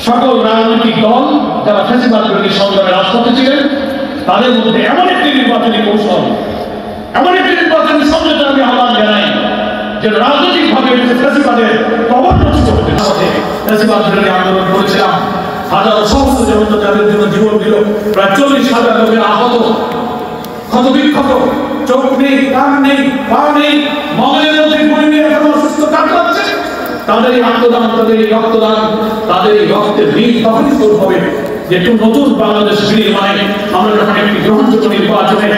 সকল রাজনৈতিক দল যারা ফ্যাসিবাদ বিরোধী সংগ্রামে রাজপথে ছিলেন তাদের মধ্যে এমন একটি নির্বাচনী কৌশল, এমন একটি নির্বাচনী সমঝোতা আমি আহ্বান জানাই যে রাজনৈতিকভাবে ফ্যাসিবাদের কবর নষ্ট করতে হবে। ফ্যাসিবাদ বিরোধী আন্দোলন করেছিলাম, হাজারো সহস্র জনতা যাদের জন্য জীবন দিল, প্রায় 40,000 লোকের আহত, ক্ষত বিক্ষত, চোখ নেই, কান নেই, পা নেই, মগজের মধ্যে বই নিয়ে এখন অসুস্থ কাটাচ্ছে। তাদের এই আত্মদান, তাদের এই রক্তদান, তাদের এই রক্তের বীজ তখনই শুরু হবে যে একটু নতুন বাংলাদেশ বিনির্মাণে আমরা যখন একটি গ্রহণযোগ্য নির্বাচনে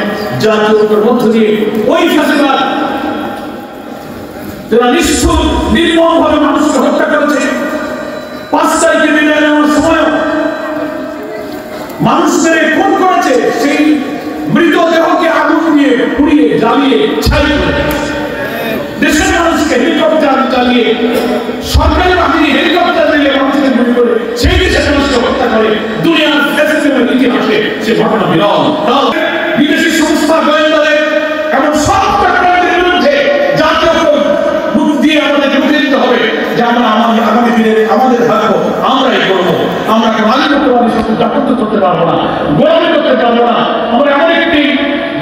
জাতীয়তার মধ্য দিয়ে ওই ফ্যাসিবাদ যারা নিষ্ঠুর নির্মমভাবে মানুষকে হত্যা করেছে, 5 তারিখে বিদায় নেওয়ার সময় মানুষদের খুন করেছে, সেই মৃতদেহকে আগুন দিয়ে পুড়িয়ে জ্বালিয়ে ছাই করে দেশের মানুষকে হেলিকপ্টার চালিয়ে সরকারি বাহিনী হেলিকপ্টার দিয়ে মানুষকে গুলি করে সেই দেশের মানুষকে হত্যা করে দুনিয়ার ফ্যাসিজমের ইতিহাসে সে ঘটনা বিরল। বিদেশি সংস্থা গোয়েন্দাদের এমন সব চক্রান্তের বিরুদ্ধে জাতীয় মুখ দিয়ে আমাদের বুঝে দিতে হবে যে আমরা আমাদের আগামী দিনের আমাদের ভাগ্য আমরাই করবো। আমরা রাজনীতিবাদী শক্তি জাগ্রত করতে পারবো না, গোলামি করতে পারবো না। আমরা এমন একটি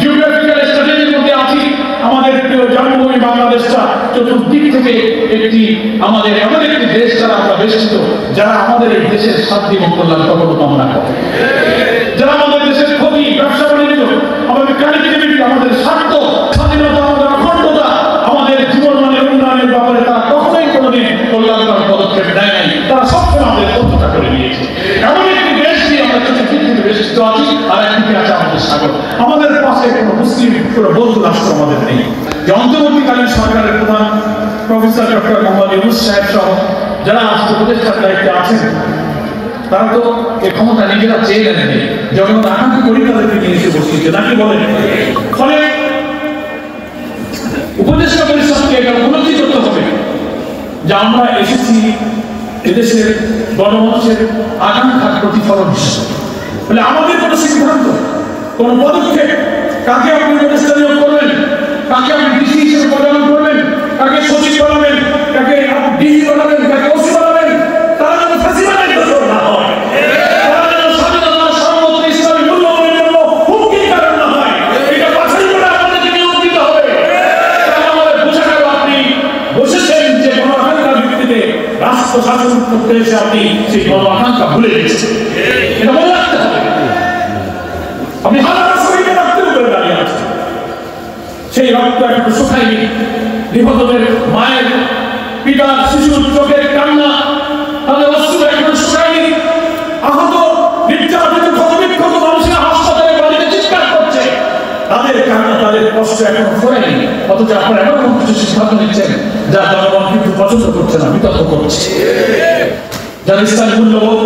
জিওগ্রাফিক্যাল স্ট্র্যাটেজির মধ্যে আছি, আমাদের প্রিয় জন্মভূমি বাংলাদেশটা চতুর্দিক থেকে একটি আমাদের এমন একটি দেশ যারা আমরা বেষ্টিত, যারা আমাদের এই দেশের শান্তি এবং কল্যাণ কখনো কামনা করে, যারা আমাদের দেশের ক্ষতি, ব্যবসা বাণিজ্য, আমাদের কানেক্টিভিটি, আমাদের স্বার্থ, স্বাধীনতা, আমাদের অখণ্ডতা, আমাদের জীবন মানের উন্নয়নের ব্যাপারে তারা কখনোই কোনোদিন কল্যাণকর পদক্ষেপ নেয় নাই। তারা সবসময় আমাদের তথ্যটা করে নিয়েছে। এমন একটি দেশ নিয়ে আমরা চতুর্দিক থেকে বেষ্টিত আছি, আর একদিকে আছে আমাদের সাগর। আমাদের পাশে কোনো মুসলিম কোনো বন্ধু রাষ্ট্র আমাদের নেই। যে অন্তর্বর্তীকালীন সরকারের প্রধান প্রফেসর ডক্টর মোহাম্মদ ইউনূস সাহেব সহ যারা রাষ্ট্র উপদেষ্টার দায়িত্বে আছেন, তারা তো এই ক্ষমতা নিজেরা চেয়ে নেন, জনগণ আকাঙ্ক্ষা করি তাদেরকে নিয়ে এসে বসিয়েছে নাকি বলেন। ফলে উপদেষ্টা পরিষদকে এটা উপলব্ধি করতে হবে যে আমরা এসেছি এদেশের গণমানুষের আকাঙ্ক্ষার প্রতিফলন হিসেবে। বলে আমাদের কোনো সিদ্ধান্ত, কোন পদক্ষেপ, কাকে আপনি উপদেষ্টা নিয়োগ করবেন, কাকে আপনি ডিসি হিসেবে প্রদান করবেন, কাকে সচিব বানাবেন, কাকে আপনি ডিসি বানাবেন, কাকে ওসি বানাবেন, তারা যেন ফ্যাসিবাদের দোষর না হয়, তারা যেন স্বাধীনতা, সার্বভৌমত্ব, ইসলামী মূল্যবোধের জন্য হুমকির কারণ না হয়, এটা বাছাই করে আমাদেরকে নিয়োগ দিতে হবে। তাহলে আমাদের বোঝা গেল আপনি বসেছেন যে গণ আকাঙ্ক্ষার ভিত্তিতে রাষ্ট্র শাসন করতে এসে আপনি সেই গণ আকাঙ্ক্ষা ভুলে গেছেন। এটা মনে রাখতে হবে। আপনি হাজার শহীদের রক্তের উপরে দাঁড়িয়ে আছেন, সেই রক্ত এখন শুকায়নি। নিহতদের মায়ের, পিতার, শিশুর চোখের কান্না, তাদের অশ্রু এখন শুকায়নি। আহত, নির্যাতিত, ক্ষতবিক্ষত মানুষের হাসপাতালে বাড়িতে চিৎকার করছে, তাদের কান্না, তাদের কষ্ট এখন ফোরায়নি। অথচ আপনারা এমন কিছু সিদ্ধান্ত নিচ্ছেন যা জনগণ কিন্তু পছন্দ করছে না, বিতর্ক করছে। যারা ইসলামী মূল্যবোধ,